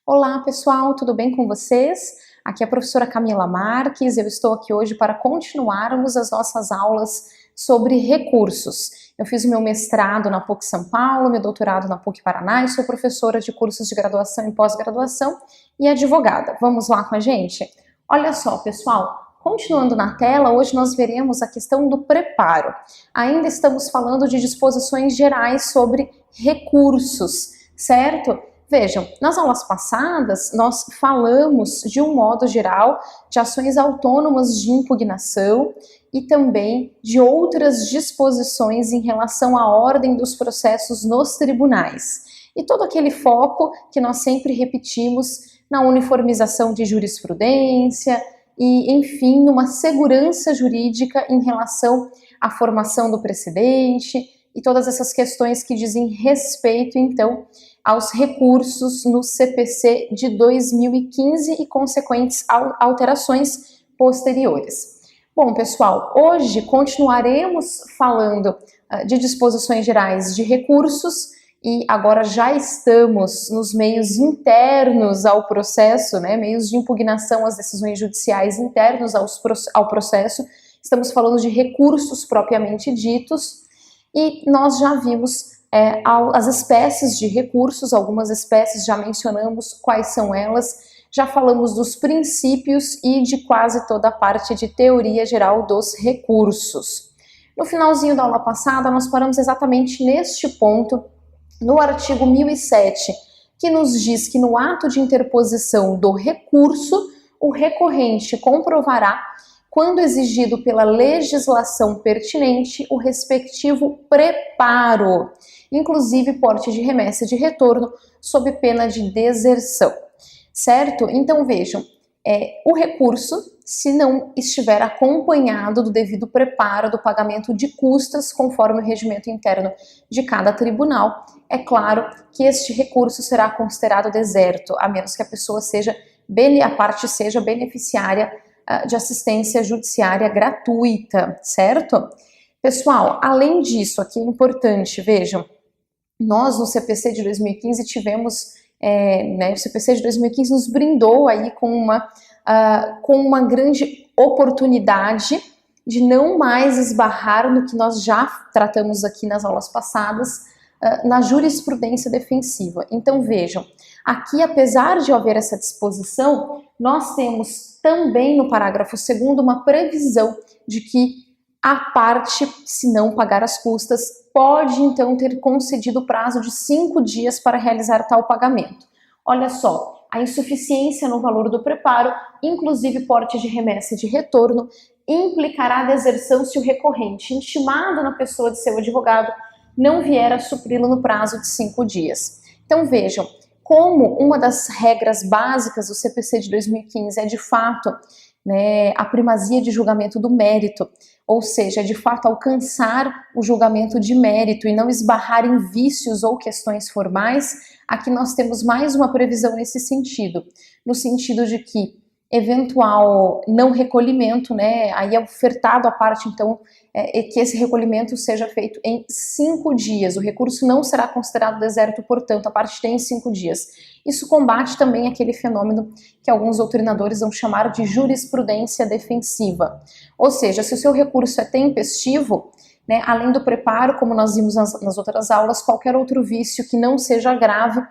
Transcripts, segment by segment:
Olá pessoal, tudo bem com vocês? Aqui é a professora Camila Marques, eu estou aqui hoje para continuarmos as nossas aulas sobre recursos. Eu fiz o meu mestrado na PUC São Paulo, meu doutorado na PUC Paraná e sou professora de cursos de graduação e pós-graduação e advogada. Vamos lá com a gente? Olha só pessoal, continuando na tela, hoje nós veremos a questão do preparo. Ainda estamos falando de disposições gerais sobre recursos, certo? Vejam, nas aulas passadas nós falamos de um modo geral de ações autônomas de impugnação e também de outras disposições em relação à ordem dos processos nos tribunais. E todo aquele foco que nós sempre repetimos na uniformização de jurisprudência e, enfim, numa segurança jurídica em relação à formação do precedente e todas essas questões que dizem respeito, então, aos recursos no CPC de 2015 e consequentes alterações posteriores. Bom, pessoal, hoje continuaremos falando de disposições gerais de recursos e agora já estamos nos meios internos ao processo, né, meios de impugnação às decisões judiciais internos ao processo. Estamos falando de recursos propriamente ditos e nós já vimos as espécies de recursos, algumas espécies já mencionamos quais são elas, já falamos dos princípios e de quase toda a parte de teoria geral dos recursos. No finalzinho da aula passada, nós paramos exatamente neste ponto, no artigo 1007, que nos diz que no ato de interposição do recurso, o recorrente comprovará, quando exigido pela legislação pertinente, o respectivo preparo, inclusive porte de remessa de retorno, sob pena de deserção, certo? Então vejam, o recurso, se não estiver acompanhado do devido preparo do pagamento de custas, conforme o regimento interno de cada tribunal, é claro que este recurso será considerado deserto, a menos que a parte seja beneficiária de assistência judiciária gratuita, certo? Pessoal, além disso, aqui é importante, vejam, nós no CPC de 2015 tivemos, o CPC de 2015 nos brindou aí com uma grande oportunidade de não mais esbarrar no que nós já tratamos aqui nas aulas passadas, na jurisprudência defensiva. Então vejam, aqui apesar de haver essa disposição, nós temos também no parágrafo 2º uma previsão de que a parte, se não pagar as custas, pode então ter concedido o prazo de 5 dias para realizar tal pagamento. Olha só, a insuficiência no valor do preparo, inclusive porte de remessa e de retorno, implicará a deserção se o recorrente, intimado na pessoa de seu advogado, não vier a supri-lo no prazo de 5 dias. Então vejam, como uma das regras básicas do CPC de 2015 é de fato a primazia de julgamento do mérito, ou seja, de fato alcançar o julgamento de mérito e não esbarrar em vícios ou questões formais, aqui nós temos mais uma previsão nesse sentido, no sentido de que eventual não recolhimento, aí é ofertado à parte então que esse recolhimento seja feito em 5 dias, o recurso não será considerado deserto, portanto a parte tem 5 dias. Isso combate também aquele fenômeno que alguns doutrinadores vão chamar de jurisprudência defensiva, ou seja, se o seu recurso é tempestivo, além do preparo, como nós vimos nas outras aulas, qualquer outro vício que não seja grave,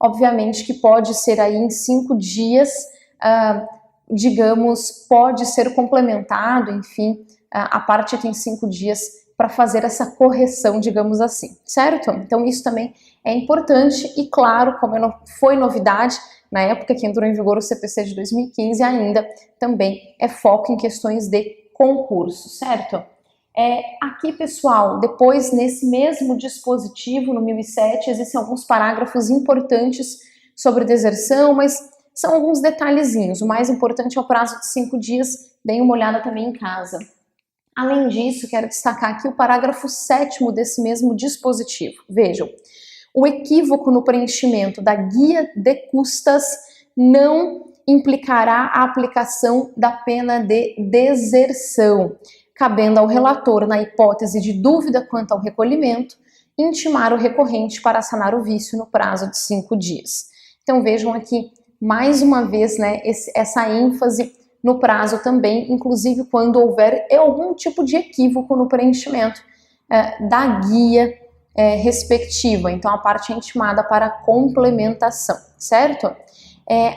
obviamente que pode ser aí em 5 dias, digamos, pode ser complementado, enfim, a parte tem 5 dias para fazer essa correção, digamos assim, certo? Então isso também é importante e claro, como foi novidade, na época que entrou em vigor o CPC de 2015, ainda também é foco em questões de concurso, certo? Aqui, pessoal, depois nesse mesmo dispositivo, no 1007, existem alguns parágrafos importantes sobre deserção, mas são alguns detalhezinhos. O mais importante é o prazo de 5 dias, deem uma olhada também em casa. Além disso, quero destacar aqui o parágrafo 7º desse mesmo dispositivo. Vejam, O equívoco no preenchimento da guia de custas não implicará a aplicação da pena de deserção, cabendo ao relator, na hipótese de dúvida quanto ao recolhimento, intimar o recorrente para sanar o vício no prazo de 5 dias. Então vejam aqui, mais uma vez, né, essa ênfase no prazo também, inclusive quando houver algum tipo de equívoco no preenchimento da guia respectiva. Então a parte é intimada para complementação, certo?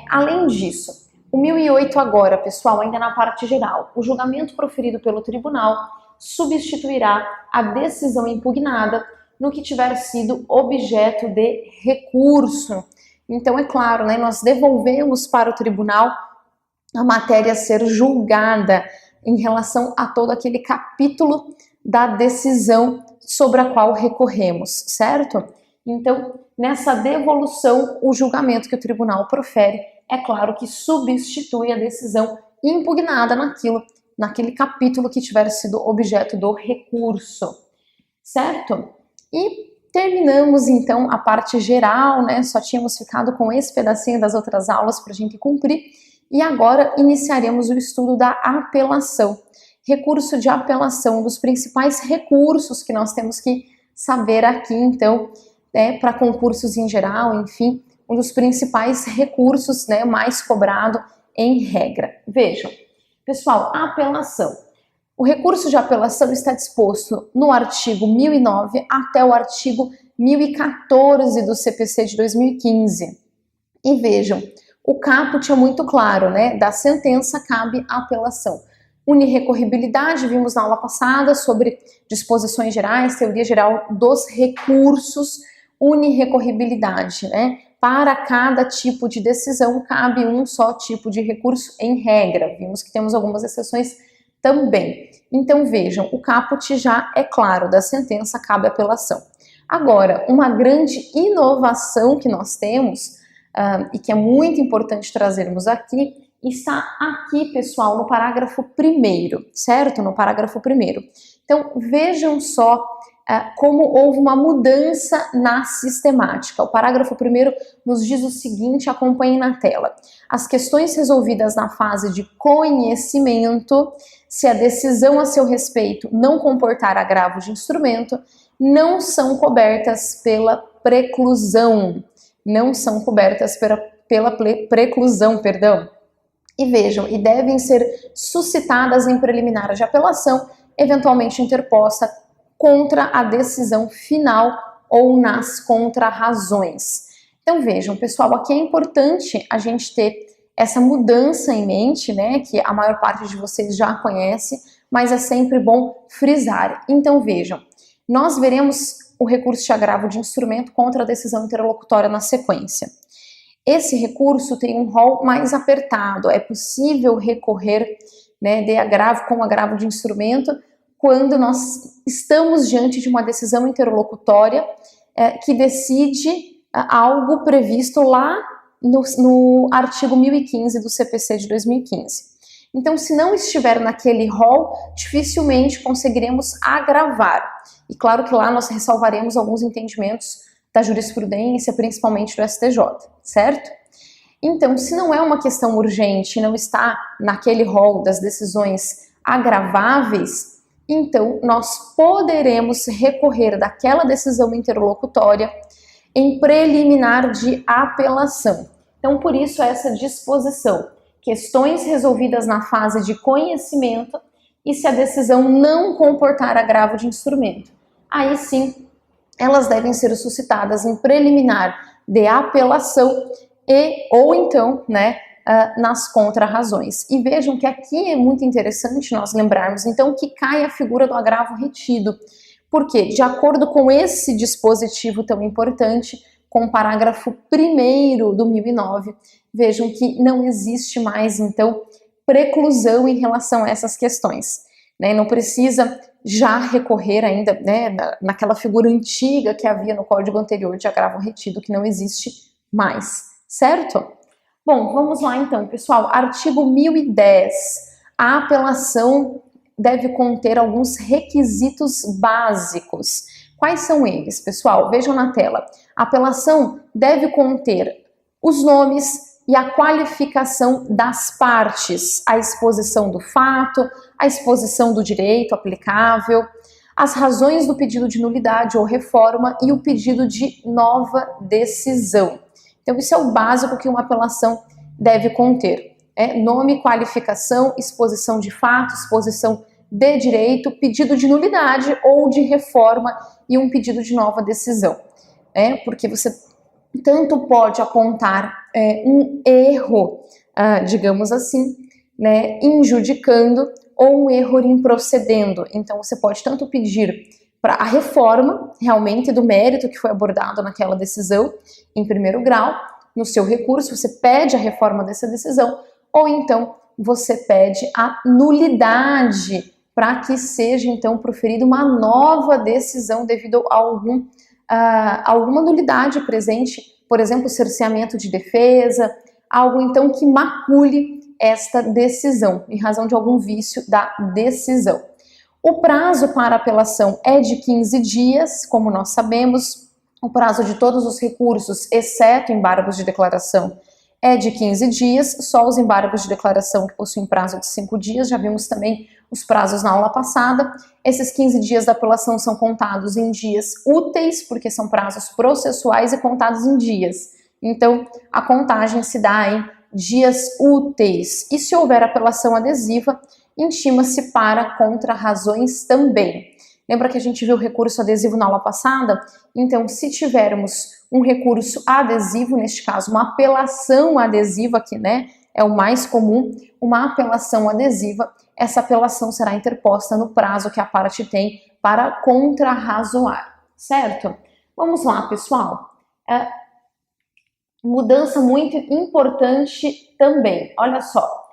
Além disso, o 1008 agora, pessoal, ainda na parte geral, o julgamento proferido pelo tribunal substituirá a decisão impugnada no que tiver sido objeto de recurso. Então, é claro, né, nós devolvemos para o tribunal a matéria a ser julgada em relação a todo aquele capítulo da decisão sobre a qual recorremos, certo? Então, nessa devolução, o julgamento que o tribunal profere, é claro que substitui a decisão impugnada naquele capítulo que tiver sido objeto do recurso, certo? E terminamos então a parte geral, né? Só tínhamos ficado com esse pedacinho das outras aulas para a gente cumprir, e agora iniciaremos o estudo da apelação. Recurso de apelação, um dos principais recursos que nós temos que saber aqui, então, para concursos em geral, enfim, um dos principais recursos, né, mais cobrado em regra. Vejam, pessoal, a apelação. O recurso de apelação está disposto no artigo 1009 até o artigo 1014 do CPC de 2015. E vejam, o caput é muito claro, né? Da sentença cabe a apelação. Unirrecorribilidade, vimos na aula passada sobre disposições gerais, teoria geral dos recursos, unirrecorribilidade, né? Para cada tipo de decisão cabe um só tipo de recurso em regra. Vimos que temos algumas exceções também. Então vejam, o caput já é claro, da sentença cabe apelação. Agora, uma grande inovação que nós temos e que é muito importante trazermos aqui, está aqui, pessoal, no parágrafo 1º, certo? No parágrafo 1º. Então vejam só como houve uma mudança na sistemática. O parágrafo 1º nos diz o seguinte, acompanhem na tela. As questões resolvidas na fase de conhecimento, se a decisão a seu respeito não comportar agravo de instrumento, não são cobertas pela preclusão. Não são cobertas pela preclusão, perdão. E vejam, e devem ser suscitadas em preliminar de apelação, eventualmente interposta contra a decisão final ou nas contrarrazões. Então vejam, pessoal, aqui é importante a gente ter essa mudança em mente, né, que a maior parte de vocês já conhece, mas é sempre bom frisar. Então vejam, nós veremos o recurso de agravo de instrumento contra a decisão interlocutória na sequência. Esse recurso tem um rol mais apertado, é possível recorrer, né, de agravo com agravo de instrumento quando nós estamos diante de uma decisão interlocutória que decide algo previsto lá no artigo 1015 do CPC de 2015. Então, se não estiver naquele rol, dificilmente conseguiremos agravar. E claro que lá nós ressalvaremos alguns entendimentos da jurisprudência, principalmente do STJ, certo? Então, se não é uma questão urgente, não está naquele rol das decisões agraváveis, então nós poderemos recorrer daquela decisão interlocutória em preliminar de apelação. Então, por isso essa disposição, questões resolvidas na fase de conhecimento e se a decisão não comportar agravo de instrumento. Aí sim, elas devem ser suscitadas em preliminar de apelação ou então, né, nas contrarrazões. E vejam que aqui é muito interessante nós lembrarmos, então, que cai a figura do agravo retido. Porque, de acordo com esse dispositivo tão importante, com o parágrafo 1º do 1009, vejam que não existe mais, então, preclusão em relação a essas questões. Né? Não precisa já recorrer ainda, né, naquela figura antiga que havia no código anterior de agravo retido, que não existe mais, certo? Bom, vamos lá então, pessoal. Artigo 1010. A apelação deve conter alguns requisitos básicos Quais são eles, pessoal? Vejam na tela. A apelação deve conter os nomes e a qualificação das partes, a exposição do fato, a exposição do direito aplicável, as razões do pedido de nulidade ou reforma e o pedido de nova decisão. Então, isso é o básico que uma apelação deve conter. Nome, qualificação, exposição de fato, exposição de direito, pedido de nulidade ou de reforma e um pedido de nova decisão. Porque você tanto pode apontar um erro, digamos assim, né, injudicando, ou um erro em procedendo. Então você pode tanto pedir para a reforma realmente do mérito que foi abordado naquela decisão em primeiro grau, no seu recurso você pede a reforma dessa decisão, ou então você pede a nulidade para que seja então proferida uma nova decisão devido a alguma nulidade presente, por exemplo, cerceamento de defesa, algo então que macule esta decisão, em razão de algum vício da decisão. O prazo para apelação é de 15 dias, como nós sabemos. O prazo de todos os recursos, exceto embargos de declaração, é de 15 dias, só os embargos de declaração que possuem prazo de 5 dias, já vimos também os prazos na aula passada. Esses 15 dias da apelação são contados em dias úteis, porque são prazos processuais e contados em dias. Então, a contagem se dá em dias úteis. E se houver apelação adesiva, intima-se para contra-razões também. Lembra que a gente viu o recurso adesivo na aula passada? Então, se tivermos um recurso adesivo, neste caso uma apelação adesiva, que né, é o mais comum, uma apelação adesiva, essa apelação será interposta no prazo que a parte tem para contrarrazoar, certo? Vamos lá, pessoal. Mudança muito importante também, olha só.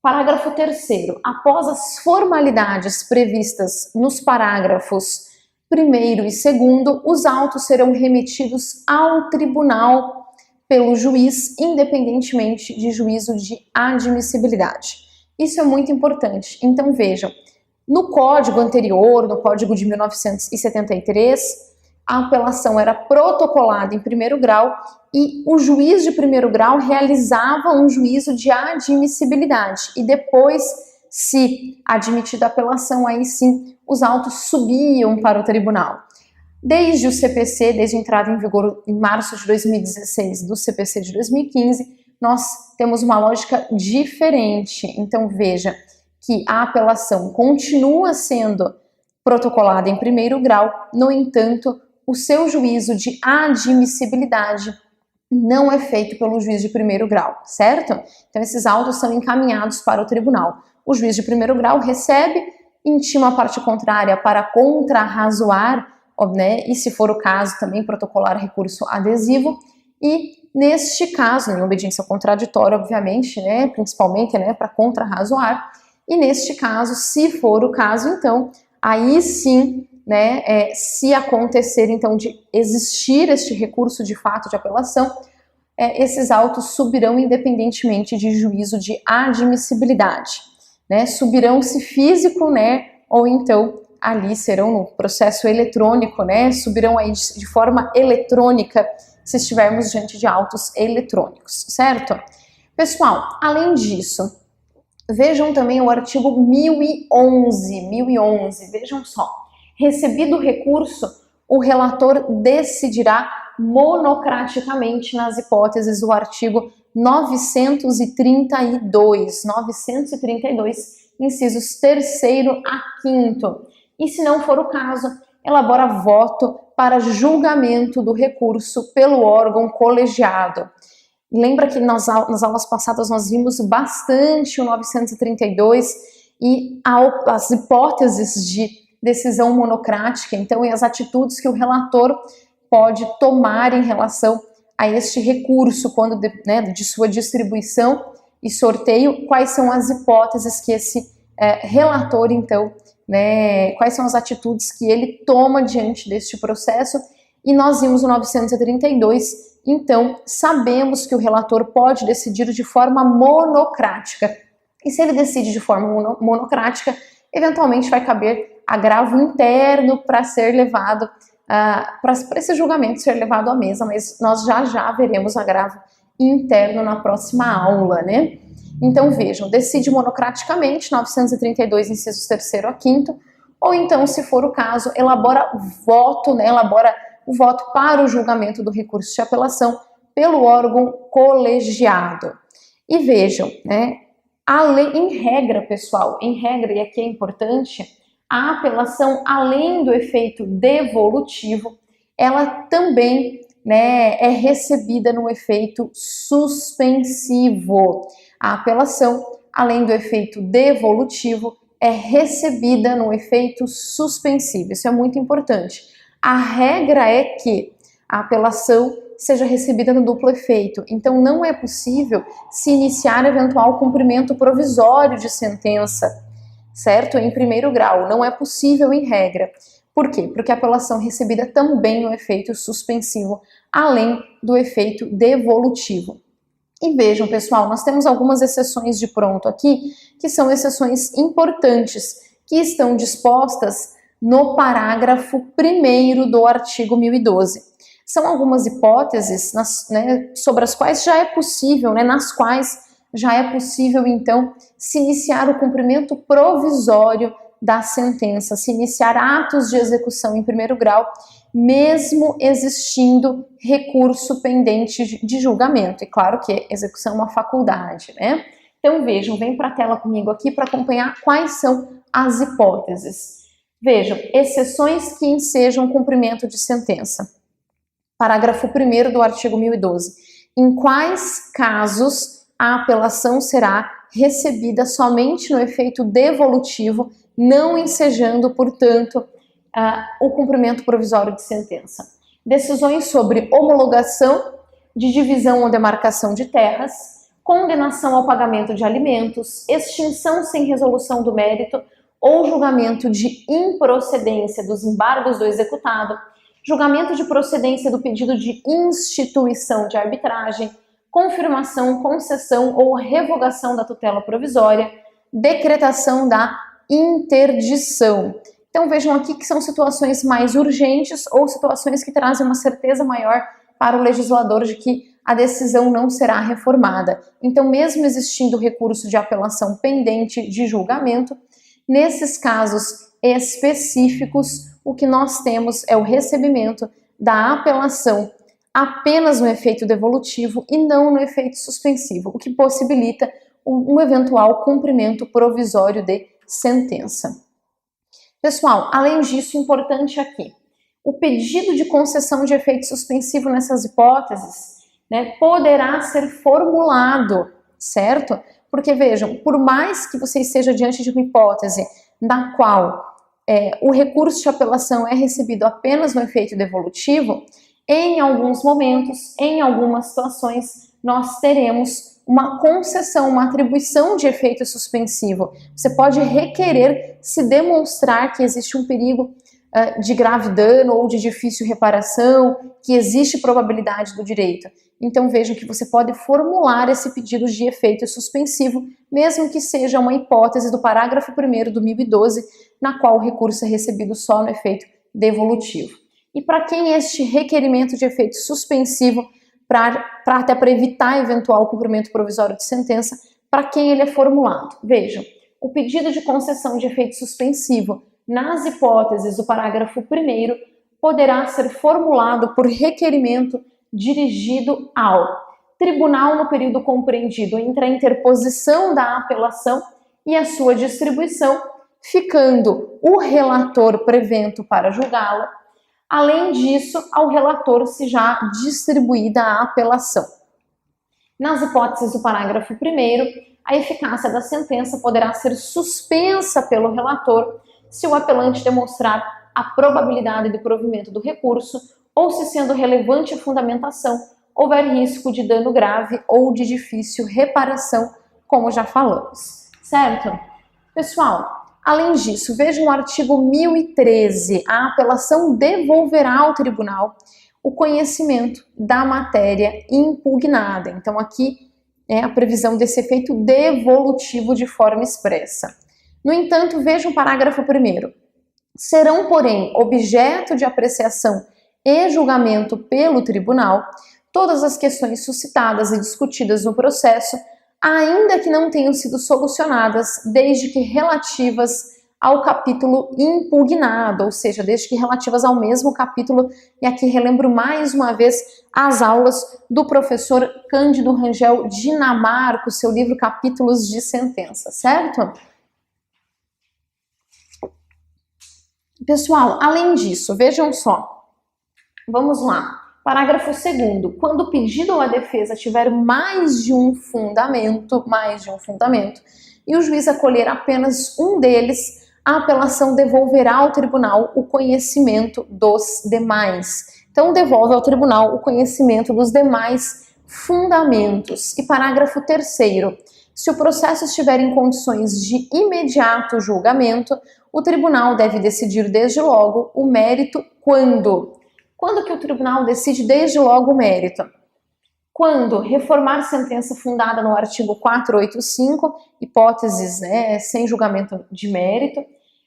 Parágrafo 3º. Após as formalidades previstas nos parágrafos 1º e 2º, os autos serão remetidos ao tribunal pelo juiz, independentemente de juízo de admissibilidade. Isso é muito importante. Então vejam, no código anterior, no código de 1973, a apelação era protocolada em primeiro grau e o juiz de primeiro grau realizava um juízo de admissibilidade e depois, se admitida a apelação, aí sim os autos subiam para o tribunal. Desde o CPC, desde a entrada em vigor em março de 2016 do CPC de 2015, nós temos uma lógica diferente. Então veja que a apelação continua sendo protocolada em primeiro grau, no entanto, o seu juízo de admissibilidade não é feito pelo juiz de primeiro grau, certo? Então esses autos são encaminhados para o tribunal. O juiz de primeiro grau recebe, intima a parte contrária para contrarrazoar, né? E se for o caso também protocolar recurso adesivo, e neste caso, em obediência ao contraditório, obviamente, né, principalmente, né, para contrarrazoar, e neste caso, se for o caso, então, aí sim, né, se acontecer então de existir este recurso de fato de apelação, esses autos subirão independentemente de juízo de admissibilidade, né, subirão se físico, né, ou então ali serão no processo eletrônico, né, subirão aí de forma eletrônica se estivermos diante de autos eletrônicos, certo? Pessoal, além disso, vejam também o artigo 1011, vejam só. Recebido o recurso, o relator decidirá monocraticamente nas hipóteses do artigo 932, incisos 3º a 5º. E se não for o caso, elabora voto para julgamento do recurso pelo órgão colegiado. Lembra que nas aulas passadas nós vimos bastante o 932 e as hipóteses de decisão monocrática, então, e as atitudes que o relator pode tomar em relação a este recurso, quando de sua distribuição e sorteio, quais são as hipóteses que esse relator, então, né, quais são as atitudes que ele toma diante deste processo, e nós vimos o 932, então, sabemos que o relator pode decidir de forma monocrática, e se ele decide de forma monocrática, eventualmente vai caber agravo interno para ser levado para esse julgamento ser levado à mesa, mas nós já veremos agravo interno na próxima aula, né? Então vejam, decide monocraticamente, 932, incisos 3º a 5º, ou então, se for o caso, elabora voto, né? Elabora o voto para o julgamento do recurso de apelação pelo órgão colegiado. E vejam, né? Em regra, pessoal, em regra, e aqui é importante, a apelação, além do efeito devolutivo, ela também, né, é recebida no efeito suspensivo. A apelação, além do efeito devolutivo, é recebida no efeito suspensivo. Isso é muito importante. A regra é que a apelação seja recebida no duplo efeito. Então, não é possível se iniciar eventual cumprimento provisório de sentença, certo? Em primeiro grau. Não é possível em regra. Por quê? Porque a apelação é recebida também no efeito suspensivo, além do efeito devolutivo. E vejam, pessoal, nós temos algumas exceções de pronto aqui, que são exceções importantes, que estão dispostas no parágrafo 1º do artigo 1012. São algumas hipóteses sobre as quais já é possível, nas quais já é possível, então, se iniciar o cumprimento provisório da sentença, se iniciar atos de execução em primeiro grau, mesmo existindo recurso pendente de julgamento. E claro que execução é uma faculdade, né? Então vejam, vem para a tela comigo aqui para acompanhar quais são as hipóteses. Vejam, exceções que ensejam cumprimento de sentença. Parágrafo 1º do artigo 1012. Em quais casos a apelação será recebida somente no efeito devolutivo, não ensejando, portanto, o cumprimento provisório de sentença? Decisões sobre homologação de divisão ou demarcação de terras, condenação ao pagamento de alimentos, extinção sem resolução do mérito ou julgamento de improcedência dos embargos do executado, julgamento de procedência do pedido de instituição de arbitragem, confirmação, concessão ou revogação da tutela provisória, decretação da interdição. Então vejam aqui que são situações mais urgentes ou situações que trazem uma certeza maior para o legislador de que a decisão não será reformada. Então, mesmo existindo recurso de apelação pendente de julgamento, nesses casos específicos, o que nós temos é o recebimento da apelação apenas no efeito devolutivo e não no efeito suspensivo, o que possibilita um eventual cumprimento provisório de sentença. Pessoal, além disso, importante aqui, o pedido de concessão de efeito suspensivo nessas hipóteses, poderá ser formulado, certo? Porque vejam, por mais que você esteja diante de uma hipótese na qual o recurso de apelação é recebido apenas no efeito devolutivo, em alguns momentos, em algumas situações, nós teremos uma concessão, uma atribuição de efeito suspensivo. Você pode requerer se demonstrar que existe um perigo de grave dano ou de difícil reparação, que existe probabilidade do direito. Então vejam que você pode formular esse pedido de efeito suspensivo, mesmo que seja uma hipótese do parágrafo 1º do 1012, na qual o recurso é recebido só no efeito devolutivo. E para quem este requerimento de efeito suspensivo, até para evitar eventual cumprimento provisório de sentença, para quem ele é formulado? Vejam, o pedido de concessão de efeito suspensivo nas hipóteses do parágrafo 1º poderá ser formulado por requerimento dirigido ao tribunal no período compreendido entre a interposição da apelação e a sua distribuição, ficando o relator prevento para julgá-la. Além disso, ao relator se já distribuída a apelação. Nas hipóteses do parágrafo 1º, a eficácia da sentença poderá ser suspensa pelo relator se o apelante demonstrar a probabilidade de provimento do recurso ou se, sendo relevante a fundamentação, houver risco de dano grave ou de difícil reparação, como já falamos, certo? Pessoal, além disso, vejam o artigo 1013, a apelação devolverá ao tribunal o conhecimento da matéria impugnada. Então aqui é a previsão desse efeito devolutivo de forma expressa. No entanto, vejam o parágrafo 1º. Serão, porém, objeto de apreciação e julgamento pelo tribunal, todas as questões suscitadas e discutidas no processo, ainda que não tenham sido solucionadas, desde que relativas ao capítulo impugnado, ou seja, desde que relativas ao mesmo capítulo, e aqui relembro mais uma vez as aulas do professor Cândido Rangel Dinamarco, seu livro Capítulos de Sentença, certo? Pessoal, além disso, vejam só, vamos lá. Parágrafo 2º. Quando o pedido ou a defesa tiver mais de um fundamento, e o juiz acolher apenas um deles, a apelação devolverá ao tribunal o conhecimento dos demais. Então, devolve ao tribunal o conhecimento dos demais fundamentos. E parágrafo 3º. Se o processo estiver em condições de imediato julgamento, o tribunal deve decidir desde logo o mérito quando? Quando que o tribunal decide desde logo o mérito? Quando reformar sentença fundada no artigo 485, hipóteses sem julgamento de mérito.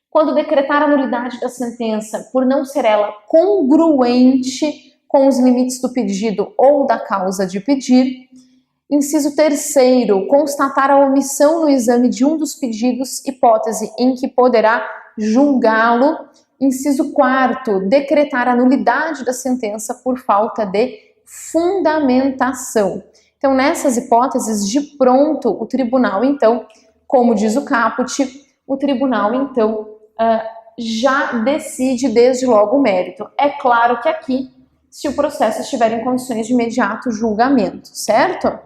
Quando decretar a nulidade da sentença por não ser ela congruente com os limites do pedido ou da causa de pedir. Inciso 3º, constatar a omissão no exame de um dos pedidos, hipótese em que poderá julgá-lo. Inciso 4º, decretar a nulidade da sentença por falta de fundamentação. Então, nessas hipóteses, de pronto, o tribunal, então, como diz o caput, o tribunal, então, já decide desde logo o mérito. É claro que aqui, se o processo estiver em condições de imediato julgamento, certo?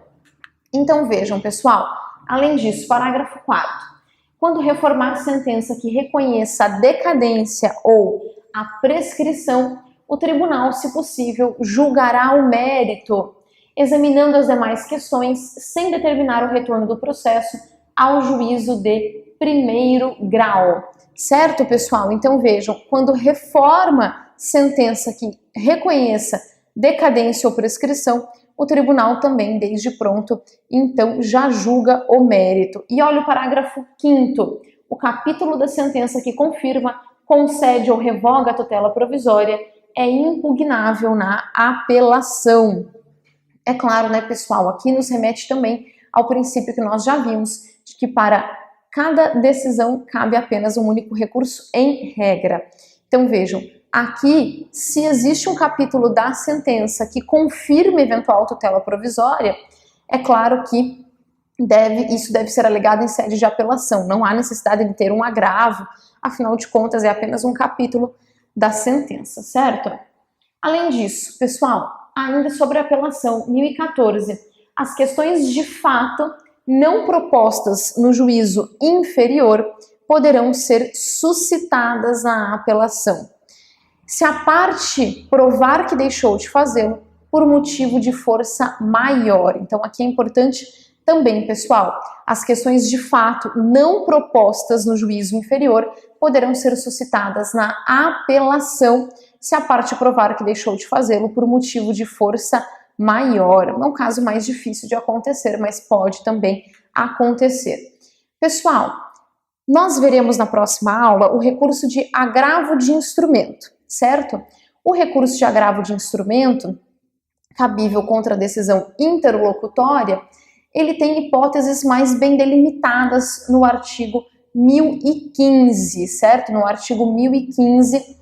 Então, vejam, pessoal, além disso, parágrafo 4º. Quando reformar sentença que reconheça a decadência ou a prescrição, o tribunal, se possível, julgará o mérito, examinando as demais questões, sem determinar o retorno do processo ao juízo de primeiro grau. Certo, pessoal? Então, vejam, quando reforma sentença que reconheça decadência ou prescrição, o tribunal também, desde pronto, então, já julga o mérito. E olha o parágrafo 5º. O capítulo da sentença que confirma, concede ou revoga a tutela provisória é impugnável na apelação. É claro, né, pessoal? Aqui nos remete também ao princípio que nós já vimos, de que para cada decisão cabe apenas um único recurso em regra. Então, vejam, aqui, se existe um capítulo da sentença que confirma eventual tutela provisória, é claro que isso deve ser alegado em sede de apelação. Não há necessidade de ter um agravo, afinal de contas, é apenas um capítulo da sentença, certo? Além disso, pessoal, ainda sobre a apelação 1014, as questões de fato não propostas no juízo inferior poderão ser suscitadas na apelação. Se a parte provar que deixou de fazê-lo por motivo de força maior. Então, aqui é importante também, pessoal, as questões de fato não propostas no juízo inferior poderão ser suscitadas na apelação se a parte provar que deixou de fazê-lo por motivo de força maior. É um caso mais difícil de acontecer, mas pode também acontecer. Pessoal, nós veremos na próxima aula o recurso de agravo de instrumento, certo? O recurso de agravo de instrumento, cabível contra a decisão interlocutória, ele tem hipóteses mais bem delimitadas no artigo 1015, certo? No artigo 1015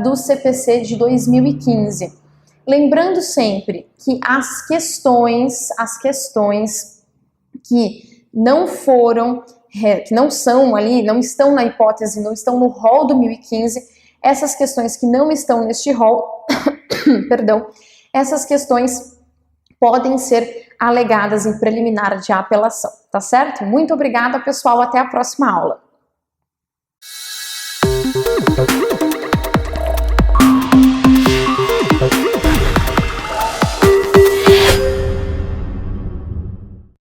do CPC de 2015. Lembrando sempre que as questões que não foram, que não são ali, não estão na hipótese, não estão no rol do 1015, essas questões que não estão neste rol, perdão, essas questões podem ser alegadas em preliminar de apelação, tá certo? Muito obrigada, pessoal, até a próxima aula.